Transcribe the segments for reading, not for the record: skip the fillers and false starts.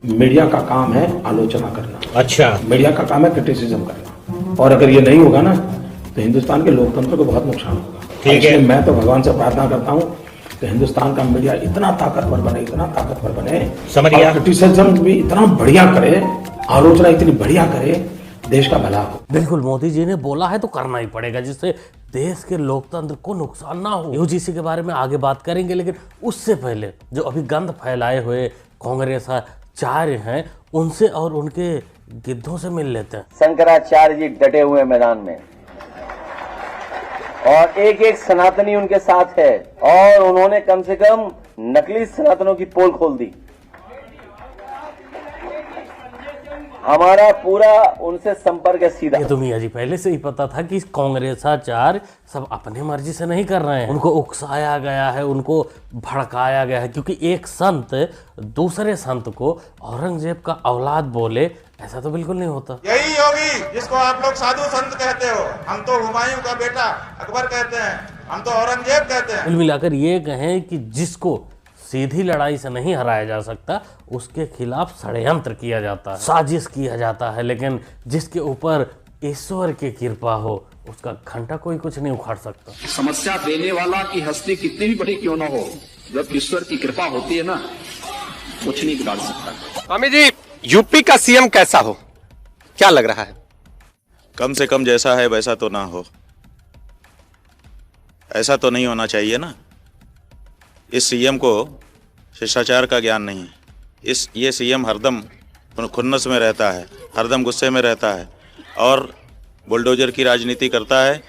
Media का काम है आलोचना करना। अच्छा, मीडिया का काम है क्रिटिसिज्म करना, और अगर ये नहीं होगा ना तो हिंदुस्तान के लोकतंत्र को बहुत नुकसान होगा। ठीक है। इसलिए मैं तो भगवान से प्रार्थना करता हूँ कि हिंदुस्तान का मीडिया इतना ताकतवर बने, इतना ताकतवर बने, समझ गया। और क्रिटिसिज्म भी इतना बढ़िया करे, आलोचना इतनी बढ़िया करे, देश का भला हो। बिल्कुल, मोदी जी ने बोला है तो करना ही पड़ेगा, जिससे देश के लोकतंत्र को नुकसान ना हो। यूजीसी के बारे में आगे बात करेंगे, लेकिन उससे पहले जो अभी गंद फैलाए हुए कांग्रेसाचार्य हैं उनसे और उनके गिद्धों से मिल लेते हैं। शंकराचार्य जी डटे हुए मैदान में और एक एक सनातनी उनके साथ है, और उन्होंने कम से कम नकली सनातनों की पोल खोल दी। हमारा पूरा उनसे संपर्क है सीधा। ये तो मियां जी पहले से ही पता था कि कांग्रेसाचार्य सब अपनी मर्जी से नहीं कर रहे हैं, उनको उकसाया गया है, उनको भड़काया गया है, क्योंकि एक संत दूसरे संत को औरंगजेब का औलाद बोले, ऐसा तो बिल्कुल नहीं होता। यही योगी जिसको आप लोग साधु संत कहते हो, हम तो हुमायूं का बेटा अकबर कहते हैं, हम तो औरंगजेब कहते हैं। कुल मिलाकर ये कहें कि जिसको सीधी लड़ाई से नहीं हराया जा सकता उसके खिलाफ षड्यंत्र किया जाता है, साजिश किया जाता है, लेकिन जिसके ऊपर ईश्वर की कृपा हो उसका घंटा कोई कुछ नहीं उखाड़ सकता। समस्या देने वाला की हस्ती कितनी भी बड़ी क्यों ना हो, जब ईश्वर की कृपा होती है ना, कुछ नहीं बिगाड़ सकता। स्वामी जी, यूपी का सीएम कैसा हो, क्या लग रहा है? कम से कम जैसा है वैसा तो ना हो, ऐसा तो नहीं होना चाहिए ना। इस सीएम को शिष्टाचार का ज्ञान नहीं है। ये सीएम हरदम खुन्नस में रहता है, हरदम गुस्से में रहता है और बुलडोजर की राजनीति करता है।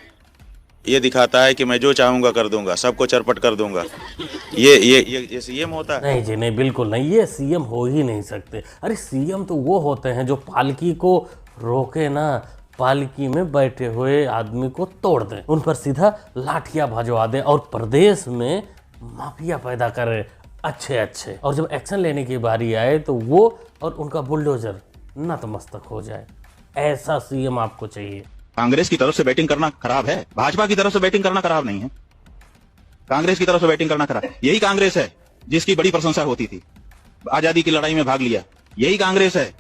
ये दिखाता है कि मैं जो चाहूँगा कर दूंगा, सबको चरपट कर दूंगा। ये सीएम होता है? नहीं जी नहीं, बिल्कुल नहीं, ये सीएम हो ही नहीं सकते। अरे सीएम तो वो होते हैं जो पालकी को रोके ना, पालकी में बैठे हुए आदमी को तोड़ दें, उन पर सीधा लाठियां भजवा दें और प्रदेश में माफिया पैदा करे अच्छे, और जब एक्शन लेने की बारी आए तो वो और उनका बुलडोजर नतमस्तक हो जाए। ऐसा सीएम आपको चाहिए। कांग्रेस की तरफ से बैटिंग करना खराब है, भाजपा की तरफ से बैटिंग करना खराब नहीं है। कांग्रेस की तरफ से बैटिंग करना खराब, यही कांग्रेस है जिसकी बड़ी प्रशंसा होती थी, आजादी की लड़ाई में भाग लिया। यही कांग्रेस है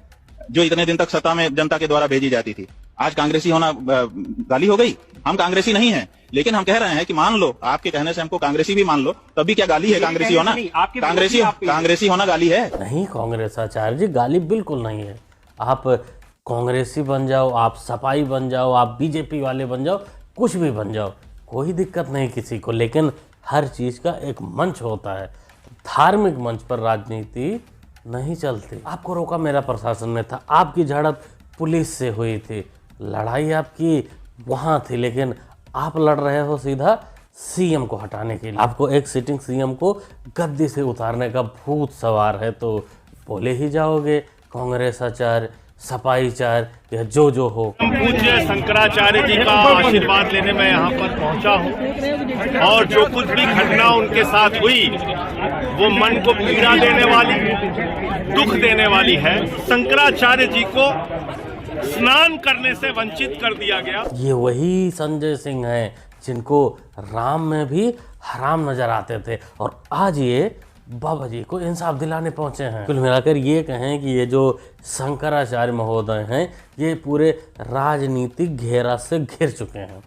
जो इतने दिन तक सत्ता में जनता के द्वारा भेजी जाती थी। आज कांग्रेसी होना गाली हो गई? हम कांग्रेसी नहीं हैं, लेकिन हम कह रहे हैं कि मान लो, आपके कहने से हमको कांग्रेसी भी मान लो, तभी क्या गाली है कांग्रेसी होना? कांग्रेसी होना गाली है? नहीं कांग्रेसाचार्य जी, गाली बिल्कुल नहीं है। आप कांग्रेसी बन जाओ, आप सपाई बन जाओ, आप बीजेपी वाले बन जाओ, कुछ भी बन जाओ, कोई दिक्कत नहीं किसी को, लेकिन हर चीज का एक मंच होता है। धार्मिक मंच पर राजनीति नहीं चलती। आपको रोका मेरा प्रशासन ने था, आपकी झड़प पुलिस से हुई थी, लड़ाई आपकी वहां थी, लेकिन आप लड़ रहे हो सीधा सीएम को हटाने के लिए। आपको एक सिटिंग सीएम को गद्दी से उतारने का भूत सवार है, तो बोले ही जाओगे कांग्रेसाचार्य, सपाईचार्य या जो हो। पूज्य शंकराचार्य जी का आशीर्वाद लेने मैं यहाँ पर पहुँचा हूँ, और जो कुछ भी घटना उनके साथ हुई वो मन को पीड़ा देने वाली, दुख देने वाली है। शंकराचार्य जी को स्नान करने से वंचित कर दिया गया। ये वही संजय सिंह हैं जिनको राम में भी हराम नजर आते थे, और आज ये बाबा जी को इंसाफ दिलाने पहुंचे हैं। कुल मिलाकर ये कहें कि ये जो शंकराचार्य महोदय हैं ये पूरे राजनीतिक घेरा से घिर चुके हैं।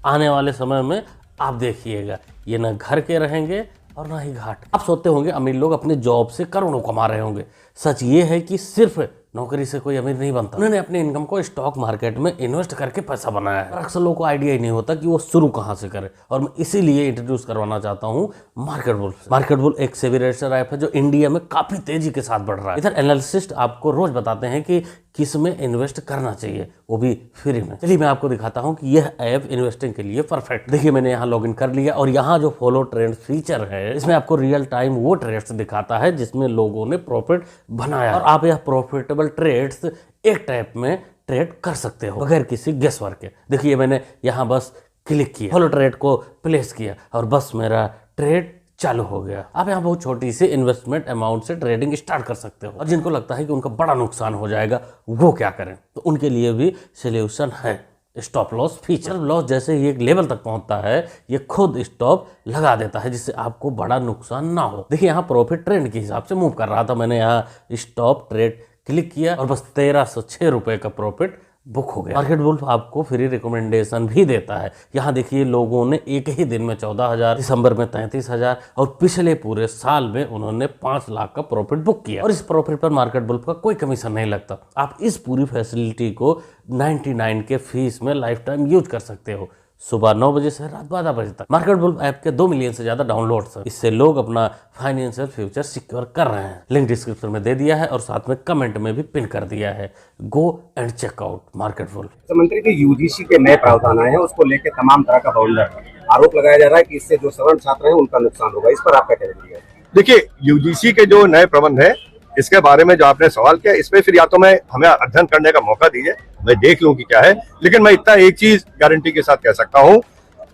आने वाले समय में आप देखिएगा ये न घर के रहेंगे और ना ही घाट। आप सोचते होंगे अमीर लोग अपने जॉब से करोड़ों कमा रहे होंगे, सच ये है कि सिर्फ नौकरी से कोई अमीर नहीं बनता। उन्होंने अपने इनकम को स्टॉक मार्केट में इन्वेस्ट करके पैसा बनाया है। अक्सर लोगों को आइडिया ही नहीं होता कि वो शुरू कहाँ से करे, और मैं इसीलिए इंट्रोड्यूस करवाना चाहता हूँ मार्केट बुल। मार्केट बुल एक सेबी रजिस्टर्ड ऐप है जो इंडिया में काफी तेजी के साथ बढ़ रहा है। इधर एनालिस्टिस्ट आपको रोज बताते हैं कि किस में इन्वेस्ट करना चाहिए, वो भी फ्री में। चलिए मैं आपको दिखाता हूँ कि यह ऐप इन्वेस्टिंग के लिए परफेक्ट। देखिए मैंने यहाँ लॉगिन कर लिया, और यहाँ जो फॉलो ट्रेंड फीचर है इसमें आपको रियल टाइम वो ट्रेड्स दिखाता है जिसमें लोगों ने प्रॉफिट बनाया, और आप यह प्रॉफिटेबल ट्रेड्स एक टाइप में ट्रेड कर सकते हो बगैर किसी गेस वर्क के। देखिए मैंने यहाँ बस क्लिक किया, फॉलो ट्रेड को प्लेस किया, और बस मेरा ट्रेड चालू हो गया। आप यहाँ बहुत छोटी सी इन्वेस्टमेंट अमाउंट से ट्रेडिंग स्टार्ट कर सकते हो, और जिनको लगता है कि उनका बड़ा नुकसान हो जाएगा वो क्या करें, तो उनके लिए भी सोल्यूशन है। Stop loss feature. लॉस जैसे ही एक लेवल तक पहुंचता है ये खुद स्टॉप लगा देता है जिससे आपको बड़ा नुकसान ना हो। देखिए यहाँ प्रॉफिट ट्रेंड के हिसाब से मूव कर रहा था, मैंने यहाँ स्टॉप ट्रेड क्लिक किया और बस 1306 रुपए का प्रॉफिट बुक हो गया। मार्केट वुल्फ आपको फ्री रिकमेंडेशन भी देता है। यहाँ देखिए लोगों ने एक ही दिन में 14,000, दिसंबर में 33,000 और पिछले पूरे साल में उन्होंने 5 लाख का प्रॉफिट बुक किया और इस प्रॉफिट पर मार्केट वुल्फ का कोई कमीशन नहीं लगता। आप इस पूरी फैसिलिटी को 99 के फीस में लाइफ टाइम यूज कर सकते हो, सुबह 9 बजे से रात 12 बजे तक। मार्केट वुल्फ ऐप के 2 मिलियन से ज्यादा डाउनलोड्स हैं। इससे लोग अपना फाइनेंशियल फ्यूचर सिक्योर कर रहे हैं। लिंक डिस्क्रिप्शन में दे दिया है और साथ में कमेंट में भी पिन कर दिया है। Go and check out Market Wolf. मंत्री के यूजीसी के नए प्रावधान आए हैं, उसको लेकर तमाम तरह का बाउंडर आरोप लगाया जा रहा है कि इससे जो सवर्ण छात्र हैं उनका नुकसान होगा। इस पर आपका क्या कहना है? देखिए, यूजीसी के जो नए प्रबंध है इसके बारे में जो आपने सवाल किया, इसमें फिर या तो मैं हमें अध्ययन करने का मौका दीजिए, मैं देख लूं कि क्या है। लेकिन मैं इतना एक चीज गारंटी के साथ कह सकता हूं,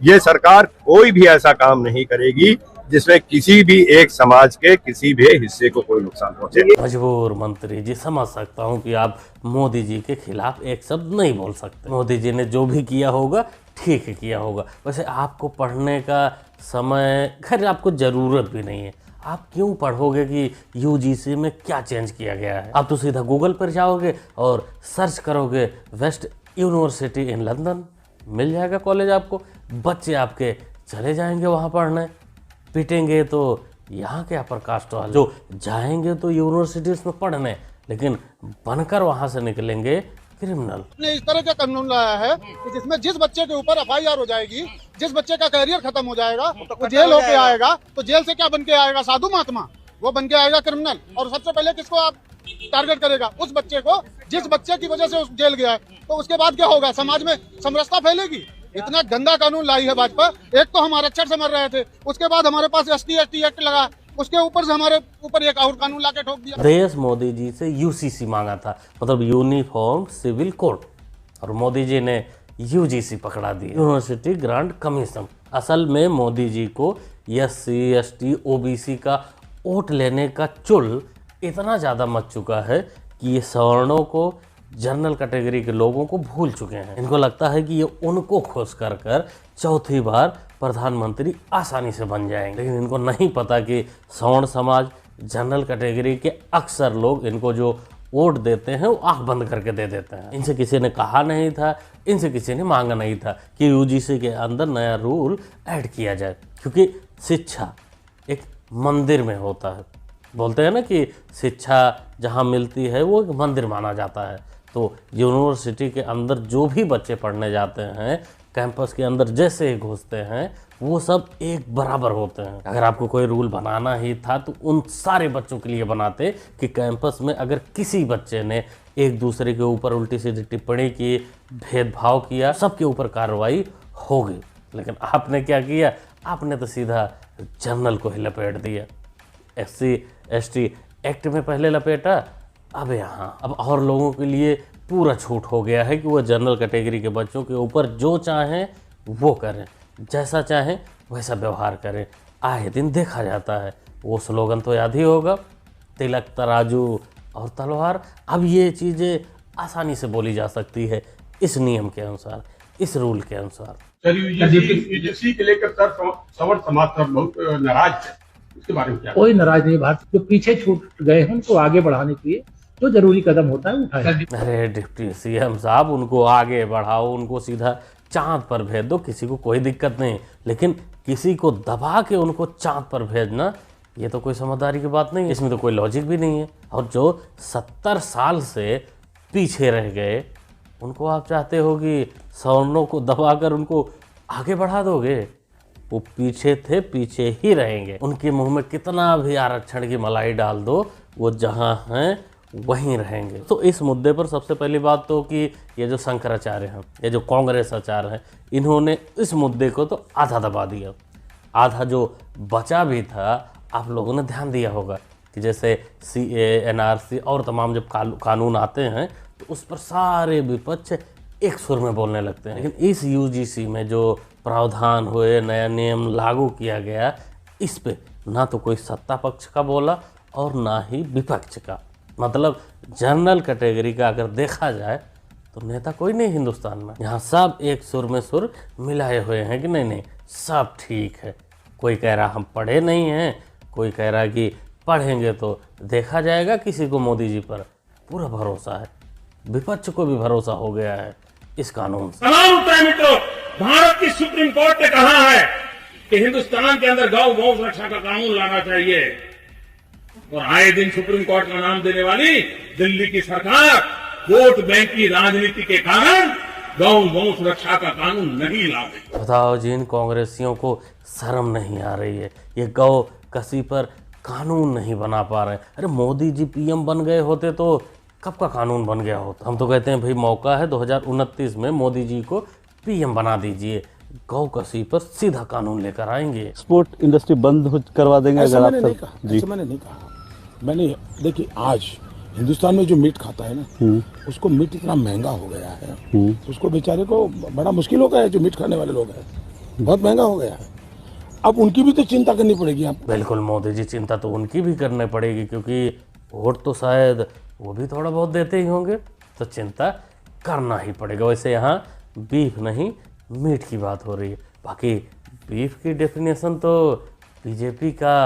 ये सरकार कोई भी ऐसा काम नहीं करेगी जिसमें किसी भी एक समाज के किसी भी हिस्से को कोई नुकसान पहुंचे। मजबूर मंत्री जी, समझ सकता हूं कि आप मोदी जी के खिलाफ एक शब्द नहीं बोल सकते। मोदी जी ने जो भी किया होगा ठीक किया होगा। वैसे आपको पढ़ने का समय, खैर आपको जरूरत भी नहीं है, आप क्यों पढ़ोगे कि यूजीसी में क्या चेंज किया गया है। आप तो सीधा गूगल पर जाओगे और सर्च करोगे वेस्ट यूनिवर्सिटी इन लंदन, मिल जाएगा कॉलेज आपको। बच्चे आपके चले जाएंगे वहाँ पढ़ने, पिटेंगे तो यहाँ के अपर कास्ट वाले जो जाएंगे तो यूनिवर्सिटीज में पढ़ने, लेकिन बनकर वहाँ से निकलेंगे क्रिमिनल। ने इस तरह का कानून लाया है कि जिसमें जिस बच्चे के ऊपर FIR हो जाएगी, जिस बच्चे का करियर खत्म हो जाएगा तो जेल होके आएगा, तो जेल से क्या बन के आएगा? साधु महात्मा, वो बन के आएगा क्रिमिनल। और सबसे पहले किसको आप टारगेट करेगा? उस बच्चे को जिस बच्चे की वजह से उस जेल गया है। तो उसके बाद क्या होगा? समाज में समरसता फैलेगी। इतना गंदा कानून लाई है भाजपा। एक तो हम आरक्षण से मर रहे थे, उसके बाद हमारे पास ST एक्ट लगा, उसके ऊपर से हमारे ऊपर एक और कानून लाके ठोक दिया। देश मोदी जी से UCC मांगा था, मतलब यूनिफॉर्म सिविल कोड, और मोदी जी ने UGC पकड़ा दी, यूनिवर्सिटी ग्रांट कमीशन। असल में मोदी जी को SC ST OBC का वोट लेने का चुल इतना ज़्यादा मच चुका है कि ये सवर्णों को, जनरल कैटेगरी के लोगों को भूल चुके हैं। इनको लगता है कि ये उनको खुश कर चौथी बार प्रधानमंत्री आसानी से बन जाएंगे, लेकिन इनको नहीं पता कि सवर्ण समाज, जनरल कैटेगरी के अक्सर लोग इनको जो वोट देते हैं वो आंख बंद करके दे देते हैं। इनसे किसी ने कहा नहीं था, इनसे किसी ने मांगा नहीं था कि UGC के अंदर नया रूल ऐड किया जाए, क्योंकि शिक्षा एक मंदिर में होता है। बोलते हैं ना कि शिक्षा जहाँ मिलती है वो एक मंदिर माना जाता है। तो यूनिवर्सिटी के अंदर जो भी बच्चे पढ़ने जाते हैं, कैंपस के अंदर जैसे ही घुसते हैं, वो सब एक बराबर होते हैं। अगर आपको कोई रूल बनाना ही था तो उन सारे बच्चों के लिए बनाते कि कैंपस में अगर किसी बच्चे ने एक दूसरे के ऊपर उल्टी सीधी टिप्पणी की, भेदभाव किया, सबके ऊपर कार्रवाई होगी। लेकिन आपने क्या किया? आपने तो सीधा जनरल को ही लपेट दिया। SC ST एक्ट में पहले लपेटा, अब यहाँ अब और लोगों के लिए पूरा छूट हो गया है कि वो जनरल कैटेगरी के बच्चों के ऊपर जो चाहें वो करें, जैसा चाहें वैसा व्यवहार करें। आए दिन देखा जाता है। वो स्लोगन तो याद ही होगा, तिलक तराजू और तलवार। अब ये चीज़ें आसानी से बोली जा सकती है इस नियम के अनुसार, इस रूल के अनुसार। यूजीसी के लेकर सवर्ण समाज सब बहुत नाराज है, इसके बारे में क्या? कोई नाराज नहीं। भारत जो पीछे छूट गए हैं उनको आगे बढ़ाने के लिए जो जरूरी कदम होता है उठाए। अरे डिप्टी CM साहब, उनको आगे बढ़ाओ, उनको सीधा चांद पर भेज दो, किसी को कोई दिक्कत नहीं। लेकिन किसी को दबा के उनको चांद पर भेजना, ये तो कोई समझदारी की बात नहीं है, इसमें तो कोई लॉजिक भी नहीं है। और जो 70 साल से पीछे रह गए, उनको आप चाहते हो कि सवर्णों को दबाकर उनको आगे बढ़ा दोगे? वो पीछे थे, पीछे ही रहेंगे। उनके मुंह में कितना भी आरक्षण की मलाई डाल दो, वो जहां हैं वहीं रहेंगे। तो इस मुद्दे पर सबसे पहली बात तो कि ये जो शंकराचार्य हैं, ये जो कांग्रेस आचार्य हैं, इन्होंने इस मुद्दे को तो आधा दबा दिया। आधा जो बचा भी था, आप लोगों ने ध्यान दिया होगा कि जैसे CA NRC और तमाम जब कानून आते हैं तो उस पर सारे विपक्ष एक सुर में बोलने लगते हैं। लेकिन इस UGC में जो प्रावधान हुए, नया नियम लागू किया गया, इस पे ना तो कोई सत्ता पक्ष का बोला और ना ही विपक्ष का। मतलब जनरल कैटेगरी का अगर देखा जाए तो नेता कोई नहीं हिंदुस्तान में। यहाँ सब एक सुर में सुर मिलाए हुए हैं कि नहीं नहीं सब ठीक है। कोई कह रहा हम पढ़े नहीं हैं, कोई कह रहा कि पढ़ेंगे तो देखा जाएगा। किसी को मोदी जी पर पूरा भरोसा है, विपक्ष को भी भरोसा हो गया है इस कानून से। सवाल उठता है मित्रों, भारत की सुप्रीम कोर्ट ने कहा है कि हिंदुस्तान के अंदर गौ रक्षा का कानून लाना चाहिए, और आए दिन सुप्रीम कोर्ट का नाम देने वाली दिल्ली की सरकार वोट बैंक की राजनीति के कारण गौ सुरक्षा का कानून नहीं ला रही। बताओ जी, इन कांग्रेसियों को शर्म नहीं आ रही है। ये गौ कसी पर कानून नहीं बना पा रहे। अरे मोदी जी पीएम बन गए होते तो कब का कानून बन गया होता। हम तो कहते हैं भाई मौका है 2029 में मोदी जी को पीएम बना दीजिए, गौ कसी पर सीधा कानून लेकर आएंगे। एक्सपोर्ट इंडस्ट्री बंद करवा देंगे अगर आप मैंने नहीं कहा। मैंने देखिए आज हिंदुस्तान में जो मीट खाता है ना, उसको मीट इतना महंगा हो गया है, उसको बेचारे को बड़ा मुश्किल हो गया है। जो मीट खाने वाले लोग हैं बहुत महंगा हो गया है। अब उनकी भी तो चिंता करनी पड़ेगी आपको। बिल्कुल मोदी जी, चिंता तो उनकी भी करनी पड़ेगी, क्योंकि वोट तो शायद वो भी थोड़ा बहुत देते ही होंगे, तो चिंता करना ही पड़ेगा। वैसे यहाँ बीफ नहीं मीट की बात हो रही है। बाकी बीफ की डेफिनेशन तो बीजेपी का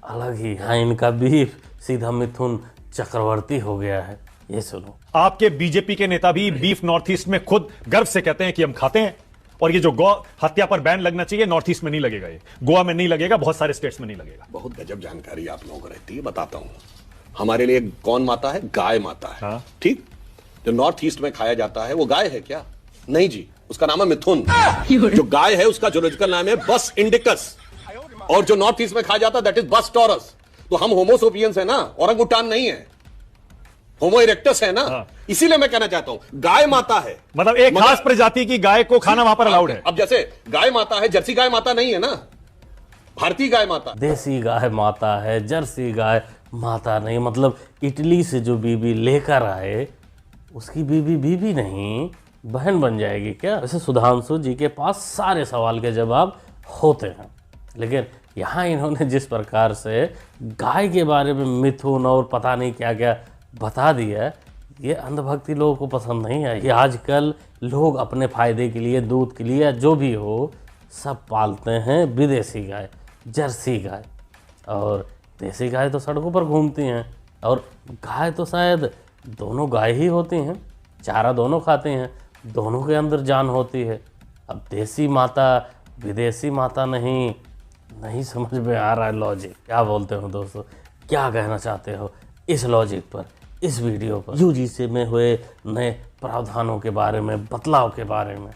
अलग ही। हाँ, इनका बीफ सीधा मिथुन चक्रवर्ती हो गया है। ये सुनो, आपके बीजेपी के नेता भी बीफ नॉर्थ ईस्ट में खुद गर्व से कहते हैं कि हम खाते हैं, और ये जो गौ हत्या पर बैन लगना चाहिए नॉर्थ ईस्ट में नहीं लगेगा, ये गोवा में नहीं लगेगा, बहुत सारे स्टेट्स में नहीं लगेगा। बहुत गजब जानकारी आप लोगों को रहती है, बताता हूं। हमारे लिए कौन माता है? गाय माता है। हाँ? ठीक। जो नॉर्थ ईस्ट में खाया जाता है वो गाय है क्या? नहीं जी, उसका नाम है मिथुन। जो गाय है उसका जूलॉजिकल नाम है बस इंडिकस, और जो नॉर्थ ईस्ट में खाया जाता है दैट इज बस टॉरस। तो हम होमोसोपियंस है ना, औरंगुटान नहीं है, होमो इरेक्टस है ना। हाँ। इसीलिए मैं कहना चाहता हूं गाय माता है, मतलब एक खास प्रजाति की गाय को खाना वहां पर अलाउड है। अब जैसे गाय माता है, जर्सी गाय माता नहीं है ना, भारतीय गाय माता। देसी गाय माता है, जर्सी गाय माता नहीं। मतलब इटली से जो बीबी लेकर आए उसकी बीबी नहीं बहन बन जाएगी क्या? वैसे सुधांशु जी के पास सारे सवाल के जवाब होते हैं, लेकिन यहाँ इन्होंने जिस प्रकार से गाय के बारे में मिथुन और पता नहीं क्या क्या बता दिया, ये अंधभक्ति लोगों को पसंद नहीं है। ये आजकल लोग अपने फायदे के लिए, दूध के लिए, जो भी हो, सब पालते हैं विदेशी गाय, जर्सी गाय। और देसी गाय तो सड़कों पर घूमती हैं, और गाय तो शायद दोनों गाय ही होती हैं, चारा दोनों खाते हैं, दोनों के अंदर जान होती है। अब देसी माता विदेशी माता नहीं समझ में आ रहा है लॉजिक। क्या बोलते हो दोस्तों, क्या कहना चाहते हो इस लॉजिक पर, इस वीडियो पर? यूजीसी में हुए नए प्रावधानों के बारे में, बदलाव के बारे में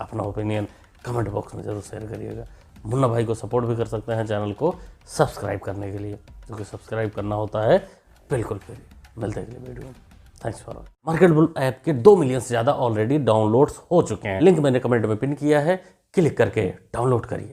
अपना ओपिनियन कमेंट बॉक्स में जरूर शेयर करिएगा। मुन्ना भाई को सपोर्ट भी कर सकते हैं चैनल को सब्सक्राइब करने के लिए, क्योंकि सब्सक्राइब करना होता है बिल्कुल फ्री। मिलते हैं अगले वीडियो में। Thanks for watching. Market bull app के 2 मिलियन से ज़्यादा ऑलरेडी डाउनलोड्स हो चुके हैं। लिंक मैंने कमेंट में पिन किया है, क्लिक करके डाउनलोड करिए।